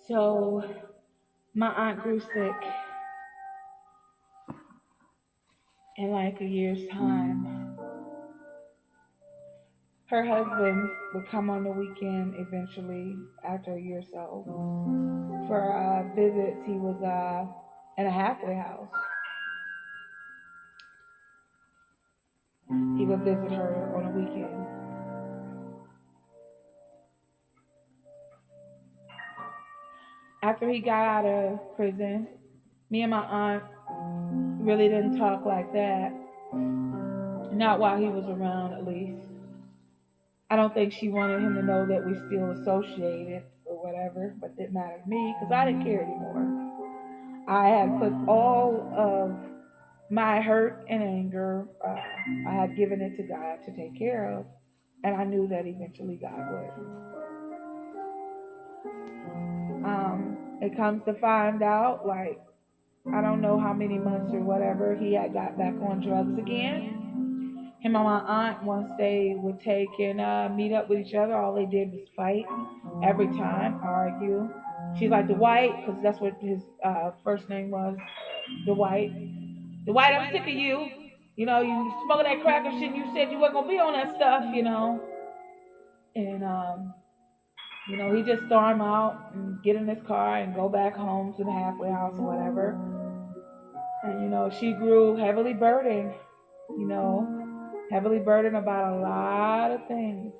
So my aunt grew sick in like a year's time. Her husband would come on the weekend eventually after a year or so for visits. He was in a halfway house. He would visit her on a weekend. After he got out of prison, me and my aunt really didn't talk like that. Not while he was around, at least. I don't think she wanted him to know that we still associated or whatever, but it didn't matter to me because I didn't care anymore. I had put all of my hurt and anger, I had given it to God to take care of, and I knew that eventually God would. It comes to find out, like, I don't know how many months or whatever, he had got back on drugs again. Him and my aunt, once they would take and meet up with each other, all they did was fight every time, argue. She's like, the white, because that's what his first name was, the white. The white, I'm sick of you. You know, you smoking that crack and shit. You said you weren't gonna be on that stuff, you know. And he just storm out and get in his car and go back home to the halfway house or whatever. And she grew heavily burdened. You know, heavily burdened about a lot of things.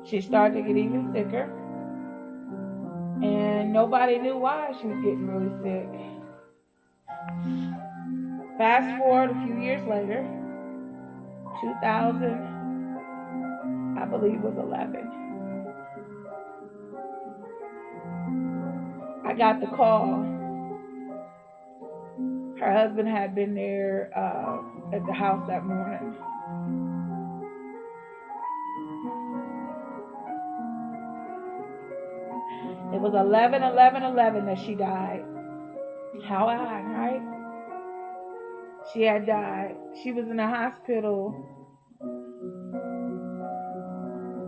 She started to get even sicker, and nobody knew why she was getting really sick. Fast forward a few years later, 2000, I believe was 11. I got the call. Her husband had been there at the house that morning. It was 11/11/11 that she died. How odd, right? She had died. She was in the hospital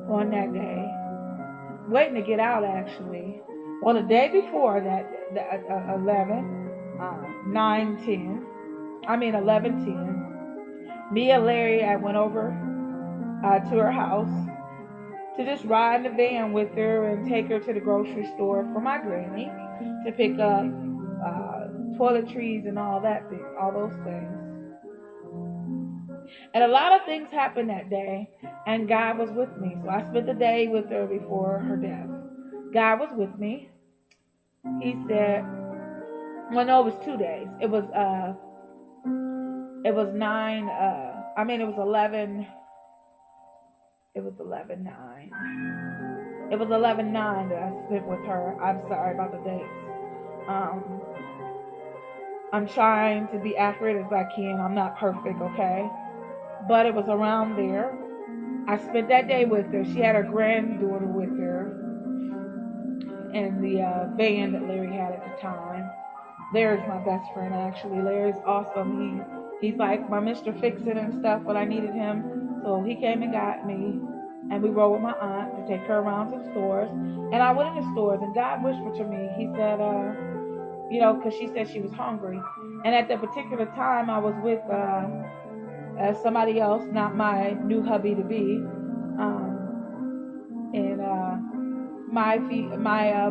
on that day, waiting to get out actually. Well, the day before that, 11, 9, 10, I mean 11, 10, me and Larry, I went over to her house to just ride in the van with her and take her to the grocery store for my granny to pick up toiletries and all that thing, all those things. And a lot of things happened that day, and God was with me. So I spent the day with her before her death. God was with me. He said, well, no, it was 2 days. It was 9. It was 11. It was 11/9. It was 11/9 that I spent with her. I'm sorry about the dates. Um, I'm trying to be accurate as I can. I'm not perfect, okay? But it was around there. I spent that day with her. She had her granddaughter with her in the van that Larry had at the time. Larry's my best friend, actually. Larry's awesome. He's like my Mr. Fix-It and stuff when I needed him. So he came and got me, and we rode with my aunt to take her around to the stores. And I went in the stores, and God whispered to me. He said, because she said she was hungry. And at that particular time, I was with somebody else, not my new hubby to be. And my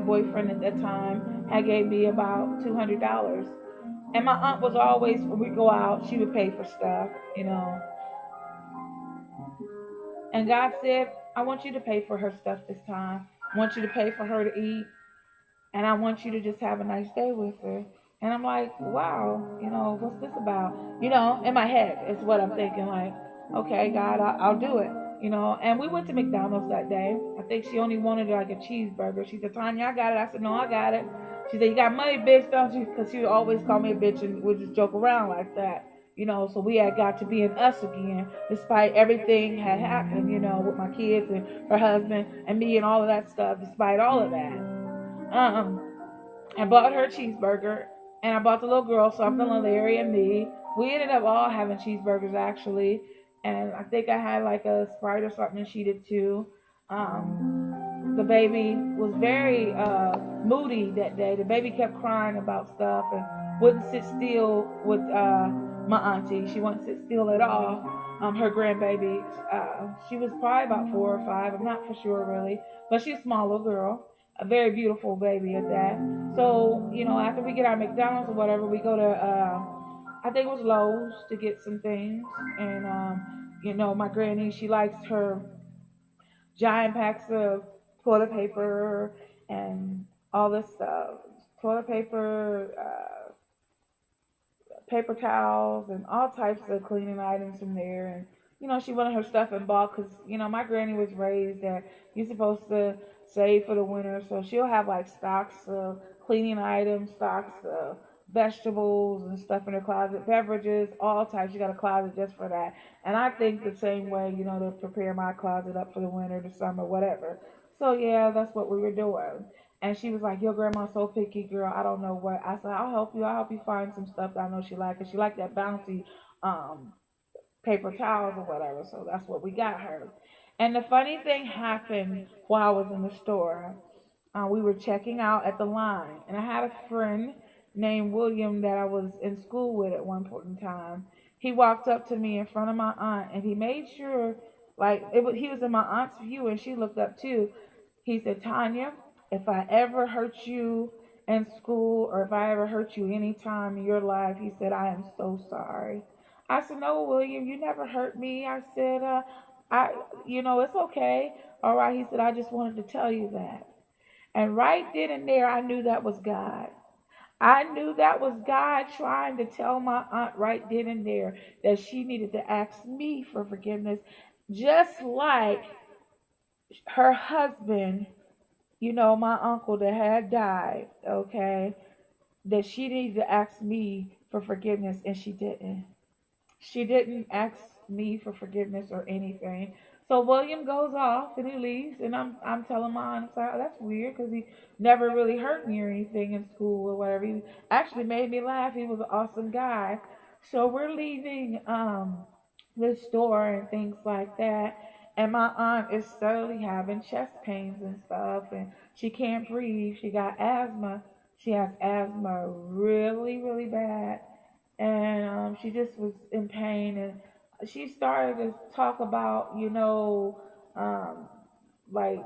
boyfriend at that time had gave me about $200. And my aunt was always, when we go out, she would pay for stuff. And God said, I want you to pay for her stuff this time. I want you to pay for her to eat. And I want you to just have a nice day with her. And I'm like, wow, what's this about? In my head is what I'm thinking, like, okay, God, I'll do it. And we went to McDonald's that day. I think she only wanted like a cheeseburger. She said, Tonya, I got it. I said, no, I got it. She said, you got money, bitch, don't you? Because she would always call me a bitch and would just joke around like that. So we had got to be in us again, despite everything had happened, with my kids and her husband and me and all of that stuff, despite all of that. I bought her a cheeseburger, and I bought the little girl something, Larry and me. We ended up all having cheeseburgers, actually. And I think I had like a Sprite or something, and she did too. The baby was very moody that day. The baby kept crying about stuff and wouldn't sit still with my auntie. She wouldn't sit still at all. Her grandbaby, she was probably about 4 or 5. I'm not for sure really, but she's a small little girl, a very beautiful baby at that. So after we get our McDonald's or whatever, we go to I think it was Lowe's to get some things, and my granny, she likes her giant packs of toilet paper and all this stuff. Toilet paper, paper towels, and all types of cleaning items from there. And she wanted her stuff in bulk because my granny was raised that you're supposed to save for the winter, so she'll have like stocks of cleaning items, stocks of vegetables and stuff in her closet, beverages, all types. You got a closet just for that. And I think the same way, to prepare my closet up for the winter, the summer, whatever. So yeah, that's what we were doing. And she was like, "Your grandma's so picky, girl. I don't know what." I said, "I'll help you. I'll help you find some stuff that I know she likes. And she liked that bouncy um, paper towels or whatever." So that's what we got her. And the funny thing happened while I was in the store. We were checking out at the line, and I had a friend named William that I was in school with at one point in time. He walked up to me in front of my aunt, and he made sure, like, he was in my aunt's view, and she looked up too. He said, "Tanya, if I ever hurt you in school, or if I ever hurt you any time in your life," he said, "I am so sorry." I said, "No, William, you never hurt me." I said, it's okay. All right." He said, "I just wanted to tell you that." And right then and there, I knew that was God. I knew that was God trying to tell my aunt right then and there that she needed to ask me for forgiveness, just like her husband, my uncle that had died, okay, that she needed to ask me for forgiveness, and she didn't. She didn't ask me for forgiveness or anything. So William goes off and he leaves, and I'm telling my aunt, "Oh, that's weird because he never really hurt me or anything in school or whatever. He actually made me laugh. He was an awesome guy." So we're leaving the store and things like that, and my aunt is slowly having chest pains and stuff, and she can't breathe. She got asthma. She has asthma really, really bad, and she just was in pain, and she started to talk about um, like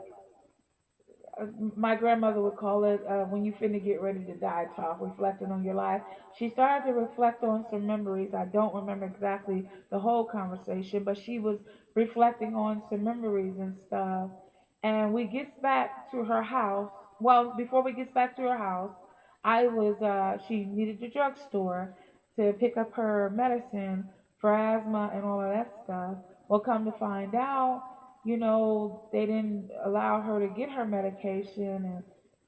my grandmother would call it when you finna get ready to die talk, reflecting on your life. She started to reflect on some memories. I don't remember exactly the whole conversation, but she was reflecting on some memories and stuff. And we gets back to her house. Well, before we gets back to her house, she needed the drugstore to pick up her medicine for asthma and all of that stuff. Well, come to find out, they didn't allow her to get her medication, and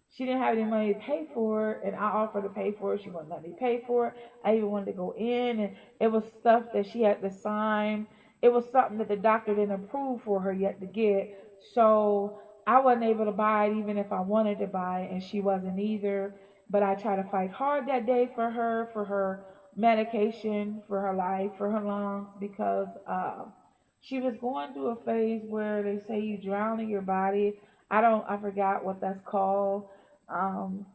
she didn't have any money to pay for it, and I offered to pay for it. She wouldn't let me pay for it. I even wanted to go in, and it was stuff that she had to sign. It was something that the doctor didn't approve for her yet to get. So I wasn't able to buy it even if I wanted to buy it, and she wasn't either. But I tried to fight hard that day for her medication, for her life, for her lungs, because she was going through a phase where they say you drown in your body. I forgot what that's called. Um,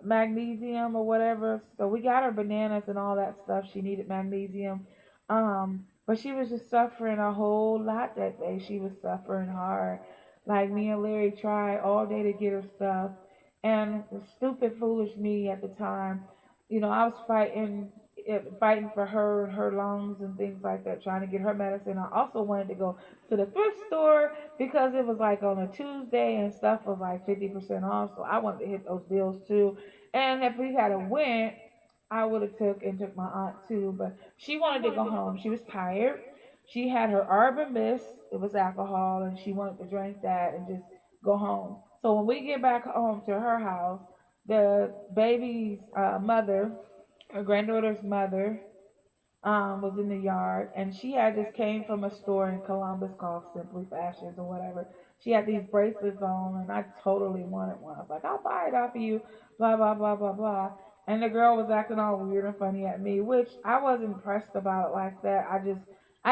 Magnesium or whatever. So we got her bananas and all that stuff. She needed magnesium. But she was just suffering a whole lot that day. She was suffering hard. Like me and Larry tried all day to get her stuff. And the stupid, foolish me at the time, I was fighting for her and her lungs and things like that, trying to get her medicine. I also wanted to go to the thrift store because it was like on a Tuesday and stuff was like 50% off. So I wanted to hit those deals too. And if we had a went, I would have took my aunt too, but she wanted to go home. She was tired. She had her Urban Mist. It was alcohol, and she wanted to drink that and just go home. So when we get back home to her house, the baby's mother, her granddaughter's mother, was in the yard, and she had just came from a store in Columbus called Simply Fashions or whatever. She had these bracelets on, and I totally wanted one. I was like, "I'll buy it off of you," blah blah blah blah blah. And the girl was acting all weird and funny at me, which I wasn't impressed about it like that. I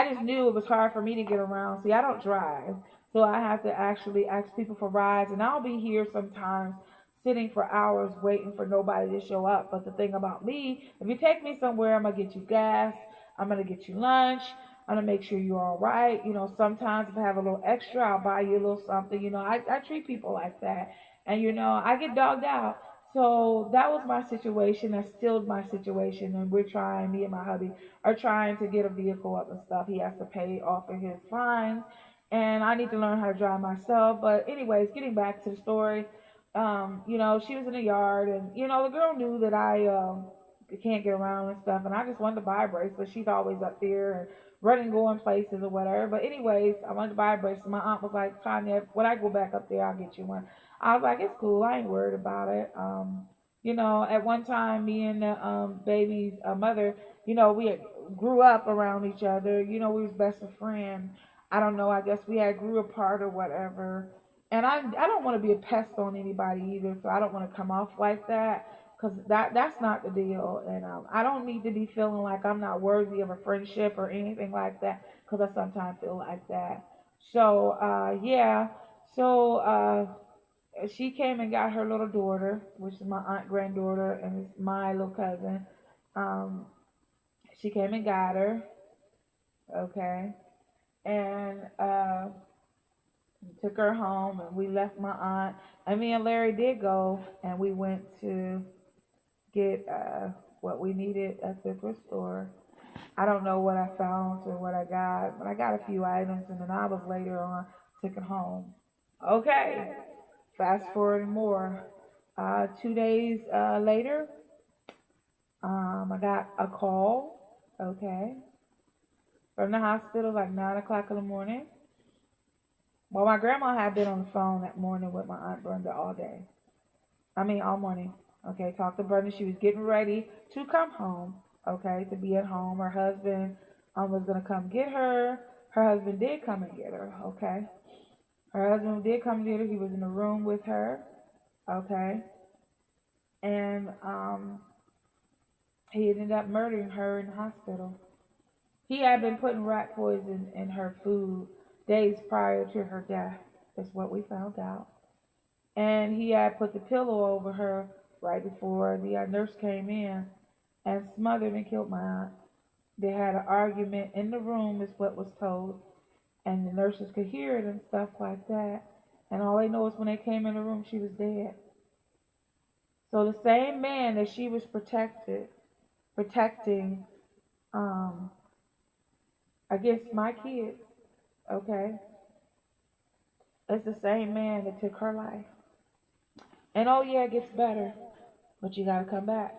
just knew it was hard for me to get around. See, I don't drive, So I have to actually ask people for rides, and I'll be here sometimes sitting for hours waiting for nobody to show up. But the thing about me, if you take me somewhere, I'm gonna get you gas, I'm gonna get you lunch, I'm gonna make sure you're all right. Sometimes if I have a little extra, I'll buy you a little something. I treat people like that, and I get dogged out. So that was my situation. That's still my situation, and me and my hubby are trying to get a vehicle up and stuff. He has to pay off of his fines, and I need to learn how to drive myself. But anyways, getting back to the story, she was in the yard, and the girl knew that I can't get around and stuff, and I just wanted to buy a bracelet. She's always up there and running, going places or whatever. But anyways, I wanted to buy a bracelet. My aunt was like, Tonya, when I go back up there, I'll get you one. I was like, it's cool. I ain't worried about it. At one time, me and the baby's mother, we had grew up around each other. We was best of friends. I don't know. I guess we had grew apart or whatever. And I don't want to be a pest on anybody either, so I don't want to come off like that because that's not the deal. And I don't need to be feeling like I'm not worthy of a friendship or anything like that because I sometimes feel like that. So yeah, so she came and got her little daughter, which is my aunt granddaughter and is my little cousin. Um, she came and got her, okay, and took her home, and we left my aunt. And me and Larry did go, and we went to get what we needed at the thrift store. I don't know what I found or what I got, but I got a few items, and then I was later on took it home. Okay, fast forward more. 2 days later, I got a call, okay, from the hospital like 9 o'clock in the morning. Well, my grandma had been on the phone that morning with my aunt Brenda all day. I mean, all morning. Okay, talked to Brenda. She was getting ready to come home. Okay, to be at home. Her husband was gonna come get her. Her husband did come and get her. Okay, her husband did come and get her. He was in the room with her. Okay, and he ended up murdering her in the hospital. He had been putting rat poison in her food days prior to her death. Is what we found out. And he had put the pillow over her right before the nurse came in and smothered and killed my aunt. They had an argument in the room, is what was told, and the nurses could hear it and stuff like that. And all they know is when they came in the room, she was dead. So the same man that she was protecting, um, I guess my kids, okay, it's the same man that took her life. And oh yeah, it gets better, but you gotta come back.